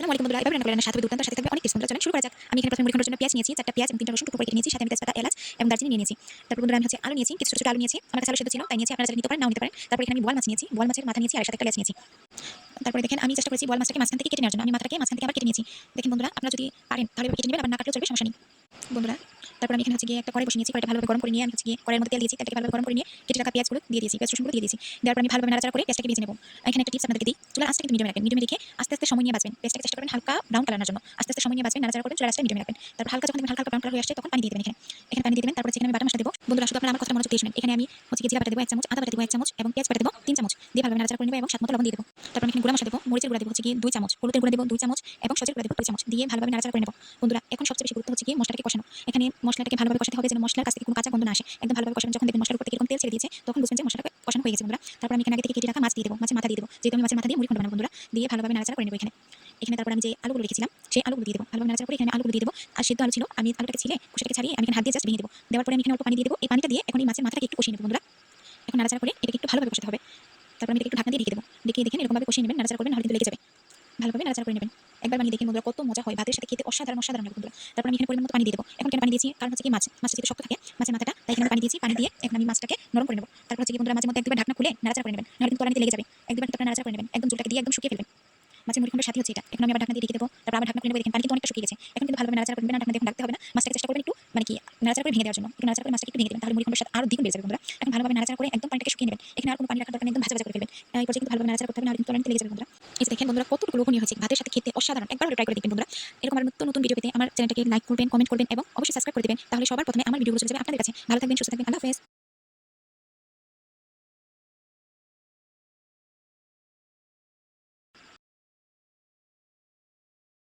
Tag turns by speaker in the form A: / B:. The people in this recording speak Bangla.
A: আসসালামু আলাইকুম বন্ধুরা, এবার রান্না করে রান্নার স্বাদ হবে দুর্দান্ত, সাথে থাকবে অনেক টেস্ট। বন্ধুরা চলেন শুরু করা যাক। আমি এখানে প্রথমে মুড়ি ঘন্টার জন্য পেঁয়াজ নিয়েছি, 4টা পেঁয়াজ এবং 3টা রসুন টুকরো করে কেটে নিয়েছি, সাথে আমি তেজপাতা, এলাচ এবং দারচিনি নিয়ে নিয়েছি। তারপর বন্ধুরা আমি আলু নিয়েছি, কিছু ছোট ছোট আলু নিয়েছি, আমার কাছে আলু সেদ্ধ ছিল তাই নিয়েছি, আপনারা চাইলে নিতে পারেন, নাও নিতে পারেন। তারপর এখানে আমি বোয়াল মাছ নিয়েছি, বোয়াল মাছের মাথা নিয়েছি আর সাথে একটা লেজ নিয়েছি। তারপরে দেখেন আমি চেষ্টা করেছি বোয়াল মাছটাকে মাঝখান থেকে কেটে নেওয়ার জন্য, আমি মাথাটাকে মাঝখান থেকে আবার কেটে নিয়েছি। দেখেন বন্ধুরা, আপনারা যদি পারেন তাহলে কেটে নেবেন, আবার না কাটলেও চলবে, সমস্যা নেই বন্ধুরা। তারপর আমি এখানে একটা কড়াই বসিয়ে নিয়েছি, কড়াইটা ভালোভাবে গরম করে নিয়ে আমি কড়াইয়ের মধ্যে তেল দিয়েছি, তেলটাকে ভালোভাবে গরম করে নিয়ে কেটে রাখা পেঁয়াজগুলো দিয়ে দিয়েছি, পেঁয়াজ রসুনগুলো দিয়ে দিয়েছি। দেওয়ার পর আমি ভালোভাবে নাড়াচাড়া করে পেঁয়াজটাকে ভেজে নেব। এখানে একটা টিপস আপনাদেরকে দিই, চুলার আঁচটা কিন্তু মিডিয়ামে রাখবেন, মিডিয়ামে রেখে আস্তে আস্তে সময় নিয়ে ভাজবেন। পেঁয়াজটাকে চেষ্টা করবেন হালকা ব্রাউন কালার আনার জন্য, আস্তে আস্তে সময় নিয়ে ভাজবেন, নাড়াচাড়া করবেন, চুলার আঁচটা মিডিয়ামে রাখবেন। তারপর হালকা যখন দেখবেন হালকা ব্রাউন কালার হয়ে আসছে তখন পানি দিয়ে দেবেন। এখানে পানি দিয়ে দেবেন। তারপর এখানে আমি বাটা মশলা দেব। বন্ধুরা শুধু আপনারা আমার কথা মনোযোগ দিয়ে শুনেন। এখানে আমি জিরা বাটা দেব 1 চামচ, আদা বাটা দেব 1 চামচ এবং পেঁয়াজ বাটা দেব 3 চামচ। দিয়ে ভালোভাবে নাড়াচাড়া করে নেব এবং স্বাদমতো লবণ দিয়ে দেব। তারপর আমি এখানে গুঁড়া মশলা দেব, মরিচের গুঁড়া দেব 2 চামচ, হলুদের গুঁড়া দেব 2 চামচ এবং সজের গুঁড়া দেব 2 চামচ। দিয়ে ভালোভাবে নাড়াচাড়া করে নেব। বন্ধুরা এখন সবচেয়ে বেশি গুরুত্ব হচ্ছে মশলাটাকে কষানো। এখানে মশলাটাকে ভালোভাবে কষাতে হবে যেন মশলার কাছ থেকে কোনো কাঁচা গন্ধ না আসে। একদম ভালোভাবে কষাবেন, যখন দেখবেন মশলার উপর থেকে এরকম তেল ছেড়ে দিয়েছে তখন বুঝবেন যে মশলাটা কষানো হয়ে গেছে বন্ধুরা। তারপর আমি এখানে আগে থেকে কেটে রাখা মাছ দিয়ে দেব, মাছের মাথা দিয়ে দেব, যেহেতু আমি মাছের মাথা দিয়ে মুড়ি ঘন্ট বানাবো বন্ধুরা। দিয়ে ভালোভাবে নাড়াচাড়া করে নেব। এখানে তারপর আমি যে আলুগুলো রেখেছিলাম সেই আলুগুলো দিয়ে দেব, ভালোভাবে নাড়াচাড়া করে এখানে আলুগুলো দিয়ে দেব। আর সেদ্ধ আলু ছিল, আমি আলুটাকে ছিলে খোসাটাকে ছাড়িয়ে আমি এখানে হাত দিয়ে জাস্ট ভেঙে দেব। দেওয়ার পরে আমি এখানে অল্প পানি দিয়ে দেব। এই পানিটা দিয়ে এখন এই মাছের মাথাটাকে একটু কষিয়ে নেব বন্ধুরা। এখন নাড়াচাড়া করে এটাকে একটু ভালোভাবে কষাতে হবে। তারপর আমি এটাকে একটু ঢাকনা দিয়ে ঢেকে দেব। ঢেকে দেখেন এরকমভাবে কষিয়ে নেবেন, নাড়াচাড়া করবেন, নাহলে কিন্তু লেগে যাবে। ভালোভাবে নাড়াচাড়া করে নেবেন। একবার বানিয়ে দেখেন বন্ধুরা, কত মজা হয়, ভাতের সাথে খেতে অসাধারণ অসাধারণ লাগে বন্ধুরা। তারপর আমি এখানে পরিমাণ মতো পানি দিয়ে দেব। এখন কেন পানি দিয়েছি, কারণ হচ্ছে কি মাছটা যেহেতু শক্ত থাকে, মাছের মাথাটা, তাই এখানে পানি দিয়েছি। পানি দিয়ে এখন আমি মাছটাকে নরম করে নেব। তারপর হচ্ছে কি বন্ধুরা, মাঝে মধ্যে একবার ঢাকনা খুলে নাড়াচাড়া করে নেবেন, নাহলে কিন্তু তলানিতে লেগে যাবে। একবার কিন্তু আপনারা নাড়াচাড়া করে নেবেন, একদম জলটাকে দিয়ে একদম শুকিয়ে ফেলবেন। মাছের মুড়ি ঘন্টের সাথে হচ্ছে এটা। এখন আমি আবার ঢাকনা দিয়ে ঢেকে দেব। তারপর আবার ঢাকনা খুলে নেব। দেখেন পানি কিন্তু অনেকটা শুকিয়ে গেছে। এখন কিন্তু ভালোভাবে নাড়াচাড়া করবেন না, ঢাকনা দিয়ে ঢাকতে হবে না। মাছটাকে চেষ্টা করবেন একটু মানে কি নাড়াচাড়া করে ভেঙে দেওয়ার জন্য। একটু নাড়াচাড়া করে মাছটাকে একটু ভেঙে দিবেন, তাহলে মুড়ি ঘন্টের স্বাদ আরো দ্বিগুণ বেড়ে যাবে বন্ধুরা। এখন ভালোভাবে নাড়াচাড়া করে একদম পানিটাকে শুকিয়ে নেবেন। এখানে আর কোনো পানি রাখার দরকার নেই, একদম ভাজা ভাজা করে ফেলবেন। এই পর্যায়ে কিন্তু ভালোভাবে নাড়াচাড়া করতে হবে, নাহলে কিন্তু তলানিতে লেগে যাবে বন্ধুরা। এই যে দেখেন বন্ধুরা, কতটুকু লোভনীয় হয়েছে, ভাতের সাথে খেতে অসাধারণ। একবার হলে ট্রাই করে দেখবেন বন্ধুরা। এরকম আর নতুন নতুন ভিডিও পেতে আমার চ্যানেলটাকে লাইক করবেন, কমেন্ট করবেন এবং অবশ্যই সাবস্ক্রাইব করে দিবেন। তাহলে সবার প্রথমে আমার ভিডিওগুলো চলে যাবে আপনাদের কাছে। ভালো থাকবেন, সুস্থ থাকবেন, আল্লাহ হাফেজ।